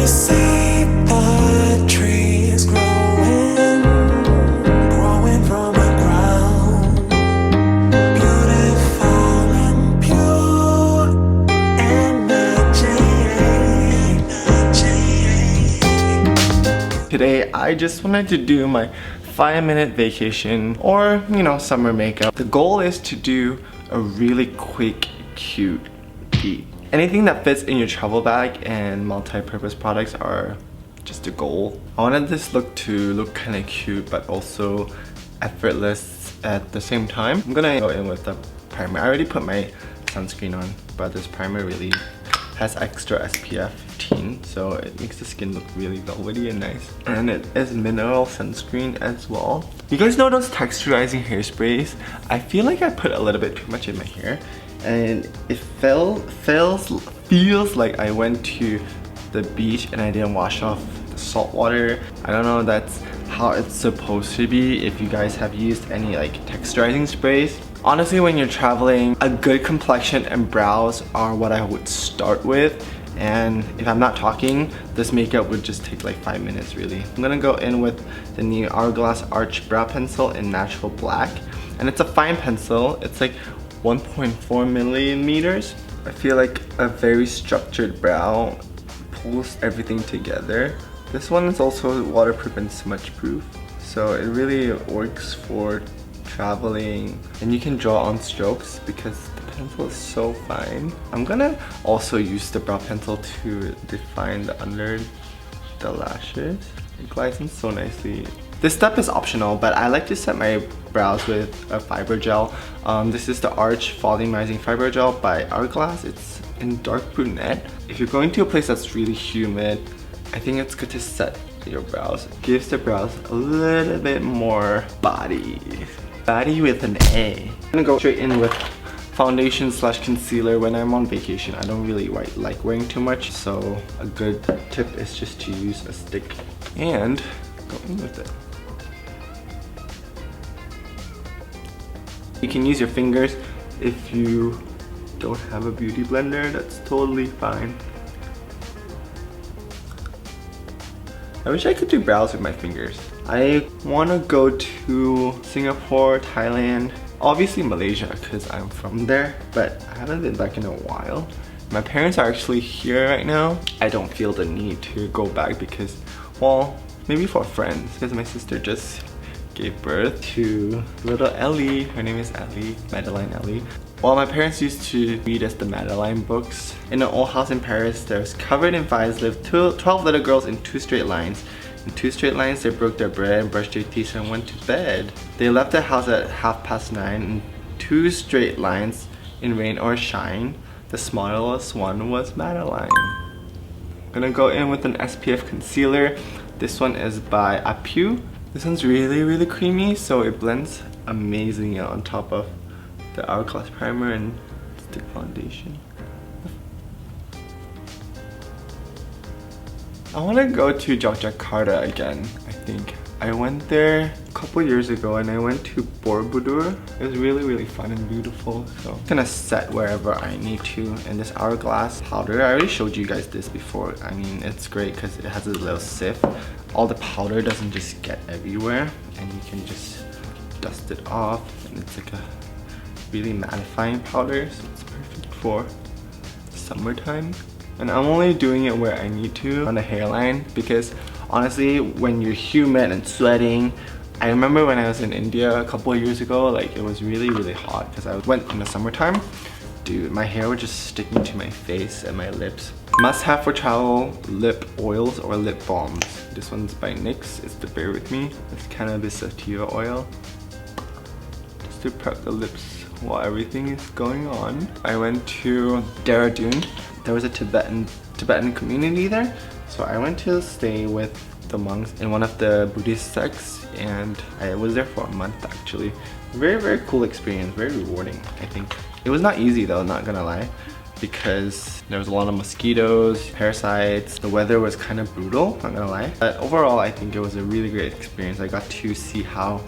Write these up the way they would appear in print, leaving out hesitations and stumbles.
you see the trees growing from the ground, beautiful and pure energy. Today I just wanted to do my 5-minute vacation or, you know, summer makeup. The goal is to do a really quick, cute beat. Anything that fits in your travel bag and multi-purpose products are just a goal. I wanted this look to look kind of cute but also effortless at the same time. I'm gonna go in with the primer. I already put my sunscreen on, but this primer really has extra SPF 15, so it makes the skin look really velvety and nice. And it is mineral sunscreen as well. You guys know those texturizing hairsprays? I feel like I put a little bit too much in my hair, and it feels like I went to the beach and I didn't wash off the salt water. I don't know, that's how it's supposed to be if you guys have used any like texturizing sprays. Honestly, when you're traveling, a good complexion and brows are what I would start with. And if I'm not talking, this makeup would just take like 5 minutes really. I'm gonna go in with the new Hourglass Arch Brow Pencil in Natural Black. And it's a fine pencil. It's like 1.4 millimeters. I feel like a very structured brow pulls everything together. This one is also waterproof and smudge proof. So it really works for traveling, and you can draw on strokes because the pencil is so fine. I'm gonna also use the brow pencil to define the under the lashes. It glides in so nicely. This step is optional, but I like to set my brows with a fiber gel. This is the Arch Volumizing Fiber Gel by Hourglass. It's in dark brunette. If you're going to a place that's really humid, I think it's good to set your brows. It gives the brows a little bit more body. Body with an A. I'm gonna go straight in with foundation slash concealer when I'm on vacation. I don't really like wearing too much, so a good tip is just to use a stick and go in with it. You can use your fingers if you don't have a beauty blender, that's totally fine. I wish I could do brows with my fingers. I want to go to Singapore, Thailand, obviously Malaysia because I'm from there, but I haven't been back in a while. My parents are actually here right now. I don't feel the need to go back because, well, maybe for friends, because my sister just gave birth to little Ellie. Her name is Ellie, Madeline Ellie. Well, my parents used to read us the Madeline books. In an old house in Paris, there's covered in vines lived 12 little girls in 2 straight lines. In 2 straight lines, they broke their bread and brushed their teeth and went to bed. They left the house at 9:30 in 2 straight lines in rain or shine. The smallest one was Madeline. I'm gonna go in with an SPF concealer. This one is by Apu. This one's really creamy, so it blends amazing on top of the Hourglass primer and stick foundation. I want to go to Jakarta again, I think. I went there a couple years ago and I went to Borobudur. It was really fun and beautiful. So I'm gonna set wherever I need to. And this Hourglass powder, I already showed you guys this before. I mean, it's great because it has a little sieve. All the powder doesn't just get everywhere and you can just dust it off, and it's like a really mattifying powder, so it's perfect for summertime. And I'm only doing it where I need to on the hairline because honestly, when you're humid and sweating, I remember when I was in India a couple of years ago, like it was really hot because I went in the summertime. Dude, my hair was just sticking to my face and my lips. Must have for travel, lip oils or lip balms. This one's by NYX, it's the Bear With Me. It's cannabis sativa oil. Just to prep the lips while everything is going on. I went to Dehradun. There was a Tibetan community there, so I went to stay with the monks in one of the Buddhist sects, and I was there for a month actually. Very cool experience, very rewarding, I think. It was not easy though, not gonna lie, because there was a lot of mosquitoes, parasites. The weather was kind of brutal, not gonna lie. But overall, I think it was a really great experience. I got to see how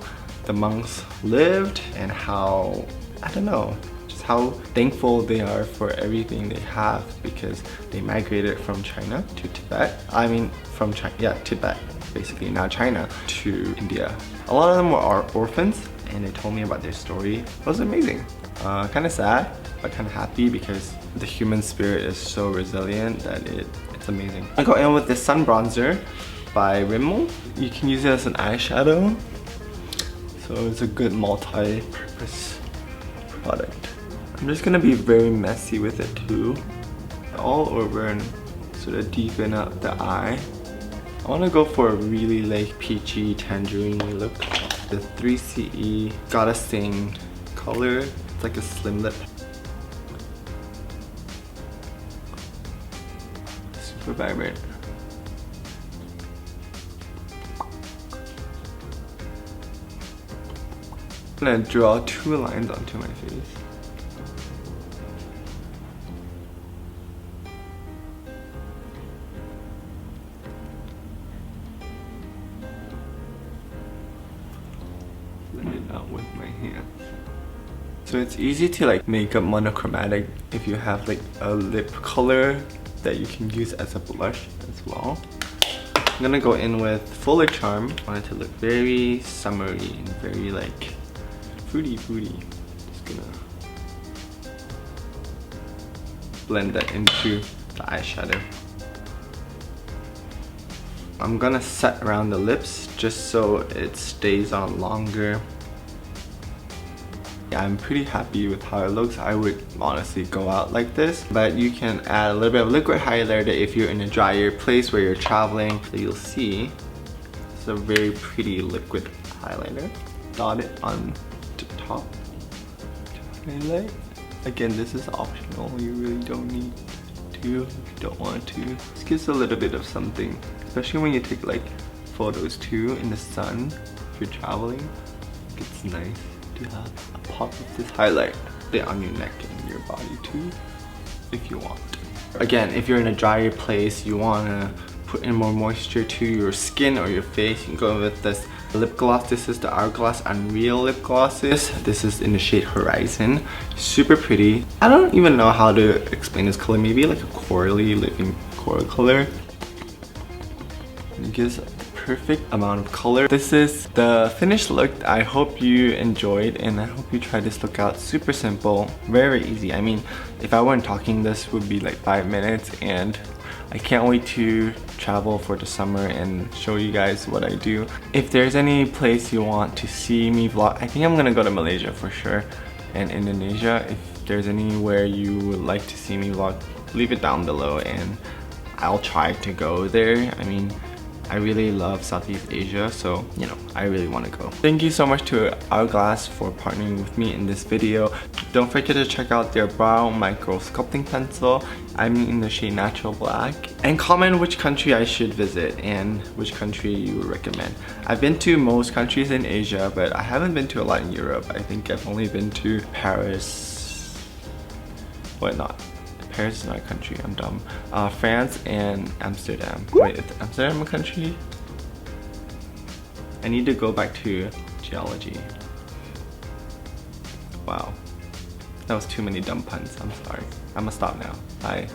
the monks lived and how, I don't know, just how thankful they are for everything they have because they migrated from China to Tibet. I mean, from China, yeah, Tibet, basically now China, to India. A lot of them were orphans and they told me about their story. It was amazing. Kind of sad, but kind of happy because the human spirit is so resilient that it's amazing. I got in with this sun bronzer by Rimmel. You can use it as an eyeshadow. So it's a good multi-purpose product. I'm just gonna be very messy with it too. All over and sort of deepen up the eye. I wanna go for a really like peachy, tangerine look. The 3CE Gotta Sing color. It's like a slim lip. Super vibrant. I'm gonna draw 2 lines onto my face. Blend it out with my hands. So it's easy to like make up monochromatic if you have like a lip color that you can use as a blush as well. I'm gonna go in with Fuller Charm. I want it to look very summery and very like fruity. Just gonna blend that into the eyeshadow. I'm gonna set around the lips just so it stays on longer. Yeah, I'm pretty happy with how it looks. I would honestly go out like this, but you can add a little bit of liquid highlighter if you're in a drier place where you're traveling. So you'll see it's a very pretty liquid highlighter. Dot it on the top to highlight. Again, this is optional. You really don't need to if you don't want to. This gives a little bit of something, especially when you take like photos too in the sun if you're traveling. It's nice to have a pop of this highlight there on your neck and your body too, if you want. Again, if you're in a drier place, you want to put in more moisture to your skin or your face, you can go with this lip gloss. This is the Hourglass Unreal lip glosses. This is in the shade Horizon. Super pretty. I don't even know how to explain this color. Maybe like a corally, living coral color. It gives perfect amount of color. This is the finished look. I hope you enjoyed and I hope you try this look out. Super simple, very easy. I mean, if I weren't talking, this would be like 5 minutes, and I can't wait to travel for the summer and show you guys what I do. If there's any place you want to see me vlog, I think I'm gonna go to Malaysia for sure, and Indonesia. If there's anywhere you would like to see me vlog, leave it down below and I'll try to go there. I mean, I really love Southeast Asia, so you know, I really want to go. Thank you so much to Hourglass for partnering with me in this video. Don't forget to check out their brow micro sculpting pencil. I'm in the shade Natural Black. And comment which country I should visit and which country you would recommend. I've been to most countries in Asia, but I haven't been to a lot in Europe. I think I've only been to Paris. What not? Paris is not a country, I'm dumb. France and Amsterdam. Wait, is Amsterdam a country? I need to go back to geology. Wow. That was too many dumb puns, I'm sorry. I'm gonna stop now. Bye.